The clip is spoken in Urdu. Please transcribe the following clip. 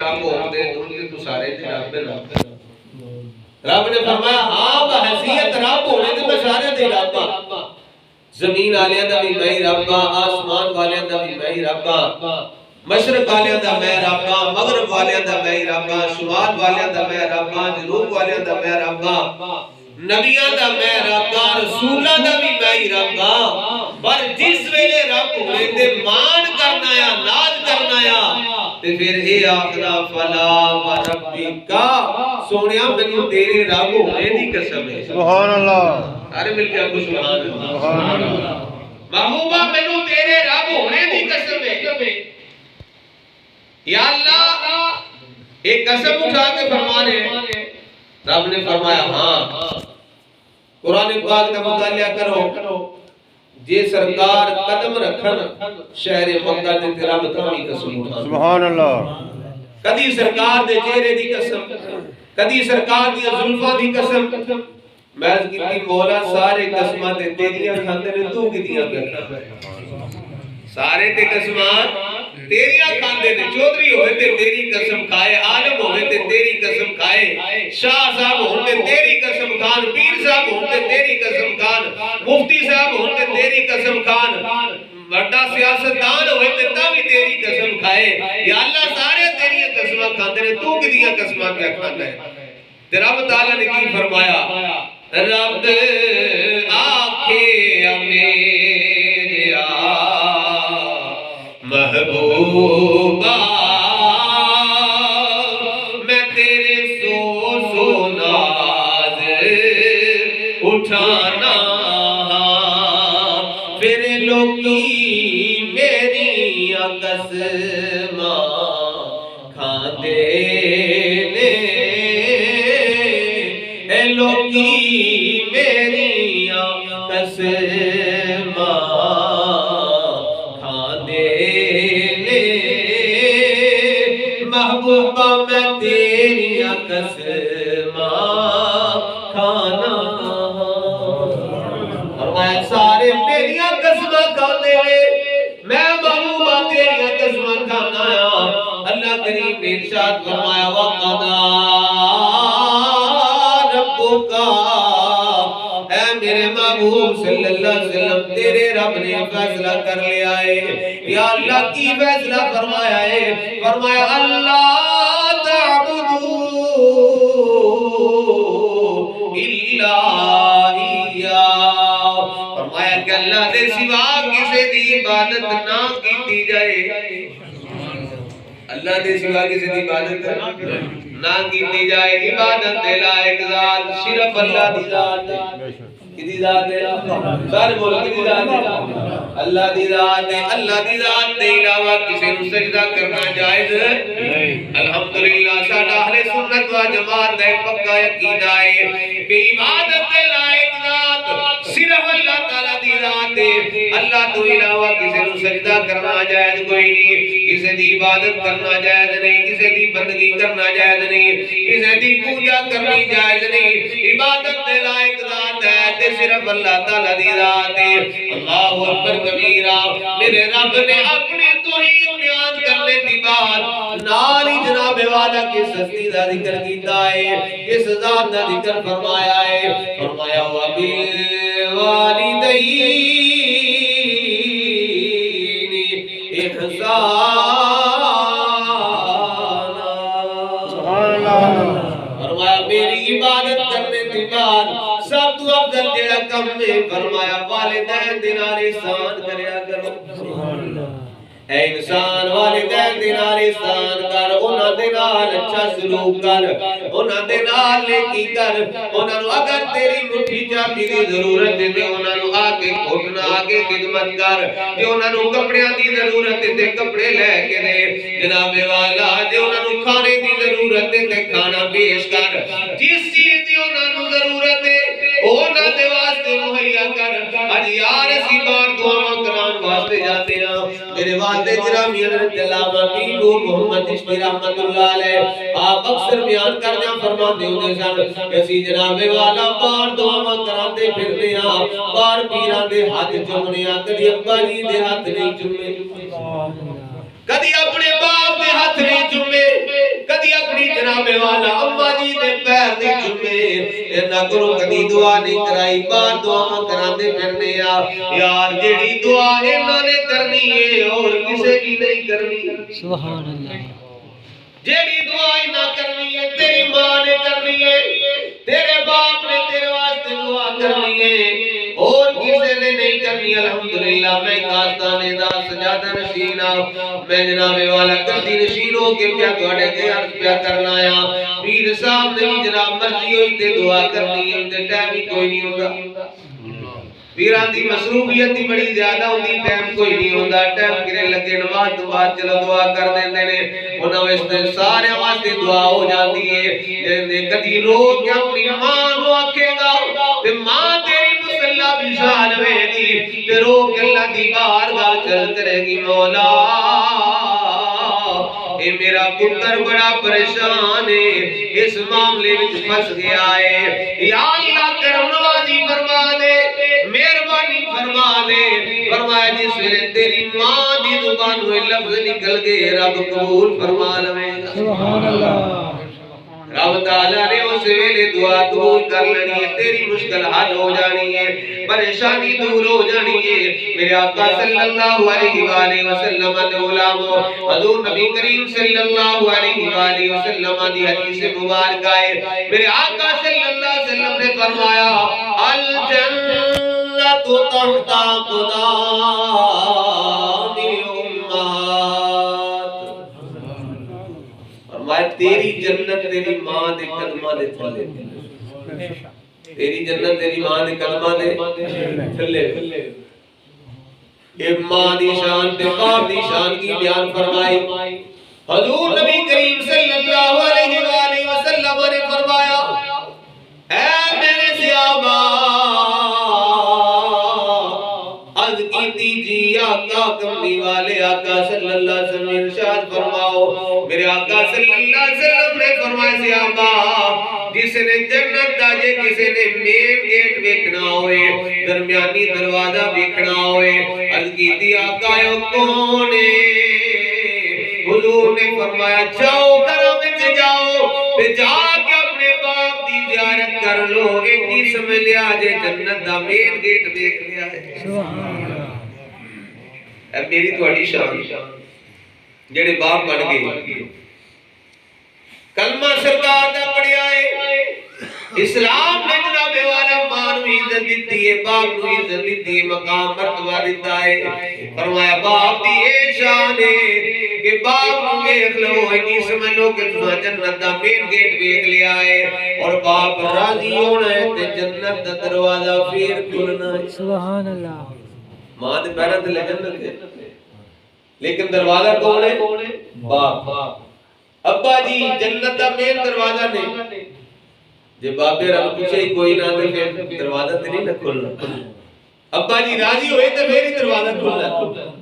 رب ہوتے ان کے تو سارے دے رب رب نے فرمایا ہاں بحیثیت رب ہونے دے میں سارے دے رب زمین آلیاں دا بھی میں رب آسمان والیاں دا بھی میں رب مشرق والیاں دا میں رب مغرب والیاں دا میں رب شمال والیاں دا میں رب جنوب والیاں دا میں رب نبیاں دا میں رب رسولاں دا بھی میں رب پر جس ویلے رب ہونے دے مان کرنا یا ناز کرنا یا تے پھر اے آخنا فلا وربکا سونیا مینوں تیرے رب ہونے دی قسم ہے سبحان اللہ سارے مل کے آپ سبحان اللہ محبوبہ مینوں تیرے رب ہونے دی قسم ہے یا اللہ ایک قسم اٹھا کے فرما رہے رب نے فرمایا ہاں قرآن پاک کا مطالعہ کرو جے سرکار قدم رکھن شہر مکہ تے تیرا بتاوی قسم اٹھا سبحان اللہ کدی سرکار دے چہرے دی قسم کدی سرکار دی زلفاں دی قسم میں کیتی مولا سارے قسماں تے تیریاں کھاندے نے تو کیتیاں کرنا سارے تے قسماں تیریاں کھاندے نے چودھری ہوئے تے تیری قسم کھائے عالم ہوئے تے تیری قسم کھائے شاہ صاحب ہوتے تیری قسم کھان پیر صاحب ہوتے تیری قسم کھان مفتی صاحب ہوتے تیری قسم کھان بڑا سیاستدان ہوئے تے تاوی تیری قسم کھائے یا اللہ سارے تیری قسماں کھاندے نے تو کدیاں قسماں کیا کھانا ہے تے رب تعالیٰ نے کی فرمایا رب آنکھیں میرے محبوبہ میں تیرے سو ناز اٹھانا پھر لوگی میری قسماں کھاندے نے اے لوگی میری قسماں محبوبہ میں تیری قسماں کھانا اور میں سارے میری قسماں کھانے میں محبوبہ تیری قسماں کھانا اللہ کریم نے ارشاد فرمایا وقضا ربک اے میرے محبوب صلی اللہ علیہ وسلم تیرے رب نے فیصلہ کر لیا ہے یا اللہ کی فیصلہ فرمایا ہے فرمایا اللہ تعبدو الا ایاہ فرمایا کہ اللہ دے سوا کسی دی عبادت نہ کیتی جائے اللہ دے سوا کسی دی عبادت نہ کیتی جائے عبادت دے لائق ذات صرف اللہ دی ذات ہے کدی ذات ہے سارے بولو کدی ذات ہے اللہ دی ذات ہے اللہ دی ذات دے علاوہ کسی نو سجدہ کرنا جائز نہیں الحمدللہ ساڈا اہل سنت و جماعت دا پکا یقین ہے کہ عبادت دے لائق ذات صرف اللہ تعالی دی ذات ہے اللہ تو علاوہ کسی نو سجدہ کرنا جائز کوئی نہیں کسی دی عبادت کرنا جائز نہیں کسی دی بندگی کرنا جائز نہیں کسی دی پوجا کرنی جائز نہیں عبادت دے لائق ذات ہے صرف اللہ تعالیٰ دی ذات ہے اللہ اکبر کبیرہ میرے رب نے اپنی توحید بیان کرنے دی بات نال ہی جناب والا کی ہستی دا ذکر کیتا ہے اس ذات دا ذکر فرمایا ہے فرمایا وبالوالدین احسانا فرمایا میری عبادت کرنے دی بات سب تو افضل جڑا کم میں فرمایا والدین دے نال احسان کریا کرو اے انسان والدین دے نال احسان کر انہاں دے نال اچھا سلوک کر انہاں دے نال نیکی کر انہاں نو اگر تیری مٹھی چابی دی ضرورت ہے تے انہاں نو آ کے گھٹنا آ کے خدمت کر جے انہاں نو کپڑیاں دی ضرورت ہے تے کپڑے لے کے دے جناب والا جے انہاں نو کھانے دی ضرورت ہے تے کھانا پیش کر جس چیز دی انہاں نو ضرورت ہے انہاں دے واسطے مہیا کر اج یار اسی بار دعا کران واسطے جاتے ہیں میرے والد گرامی حضرت علامہ پیر نور محمد چشتی رحمت اللہ علیہ آپ اکثر بیان کرنا فرماتے ہوتے سن کہ اسی جناب والا بار دعا کراتے پھرنے بار پیران دے ہاتھ چومنے کدی ابا جی دے ہاتھ نہیں چومے کدی اپنے باپ دے ہاتھ نہیں چومے نہ کرو کدی دعا نہیں کرائی بار دعا کراندے پھرنے یار جیڑی دعا انہوں نے کرنی ہے اور کسے کی نہیں کرنی سبحان اللہ جیڑی دعا نہ کرنی ہے تیری ماں نے کرنی ہے تیرے باپ نے تیرے واسطے دعا کرنی ہے اور کسے نے نہیں کرنی الحمدللہ میں کاستانے دا سجادہ نشین میں جناب والا گردی نشین ہو کے پیا تھوڑے کے عرض پیا کرنا آیا پیر صاحب نے جناب مرضی ہوئی تے دعا کرنی ہے تے ٹائم ہی کوئی نہیں ہوتا پیران دی مصروفیت دی بڑی زیادہ ہوندی ٹائم کوئی نہیں ہوندا ٹائم کرے لگے نماز تو بعد چلو دعا کر دیندے نے انہاں واسطے سارے واسطے دعا ہو جاتی ہے تے کدی رو کے اپنی ماں نو آکھے گا تے ماں تیری مصلا بشار وے گی تے رو کے اللہ دی بارگاہ چل کرے گی مولا اے میرا پتر بڑا پریشان ہے اس معاملے وچ پھس گیا ہے یا اللہ کرم نوازی فرما دے مہربانی فرما دے فرمایا جس ویلے تیری ماں دی زبان ہوئے لفظ نکل گئے رب قبول فرما لوے گا سبحان اللہ رب تعالیٰ نے اس ویلے دعا قبول کر لینی ہے تیری مشکل حل ہو جانی ہے پریشانی دور ہو جانی ہے میرے آقا صلی اللہ علیہ وآلہ وسلم نے علماء حضور نبی کریم صلی اللہ علیہ وآلہ وسلم دی حدیث مبارک ہے میرے آقا صلی اللہ علیہ وسلم نے فرمایا الجنت تحت اقدام الامہات فرمایا تیری جنت تیری ماں دے قدمہ دے تھلے تیری جنت تیری ماں دے قدمہ دے تھلے اے ماں دی شان تے باپ دی شان کی بیان فرمائی حضور نبی کریم صلی اللہ علیہ وآلہ وسلم نے فرمایا اے میرے صحابہ عرض کیتی جی آقا کملی والے آقا صلی اللہ علیہ وسلم ارشاد فرماؤ میرے آقا صلی اللہ علیہ وسلم نے فرمایا صحابہ جس نے جنت دا جے کسی نے مین گیٹ ویکھنا ہوئے درمیانی دروازہ ویکھنا ہوئے عرض کیتی آقا یو کون ہے حضور نے فرمایا جاؤ گھروں میں جاؤ تے جا کے اپنے باپ دی زیارت کر لو ایک ہی سمجھ لیا جے جنت دا مین گیٹ دیکھ لیا ہے سبحان اللہ اے میری تھوڑی شان جڑے باپ بن گئے کلمہ سرکار دا پڑھیا ہے اسلام نے جناب والا ماں نو عزت دیتی ہے باپ نو عزت دیتی ہے مقام مرتبہ دیتا ہے فرمایا باپ دی اے شان ہے کہ باپ نو ویکھ لو اینی سمجھ لو کہ تساں جنت دا مین گیٹ ویکھ لیا ہے اور باپ راضی ہونا ہے تے جنت دا دروازہ پھر کھلنا ہے سبحان اللہ ماں دے پیراں تے جنت ہے لیکن دروازہ کون ہے باپ ابا جی جنت دا مین دروازہ نہیں جے باپے رب پوچھے ہی کوئی نہ دے پھر دروازہ تے نہیں نہ کھلنا ابا جی راضی ہوئے تے پھر ہی دروازہ کھلنا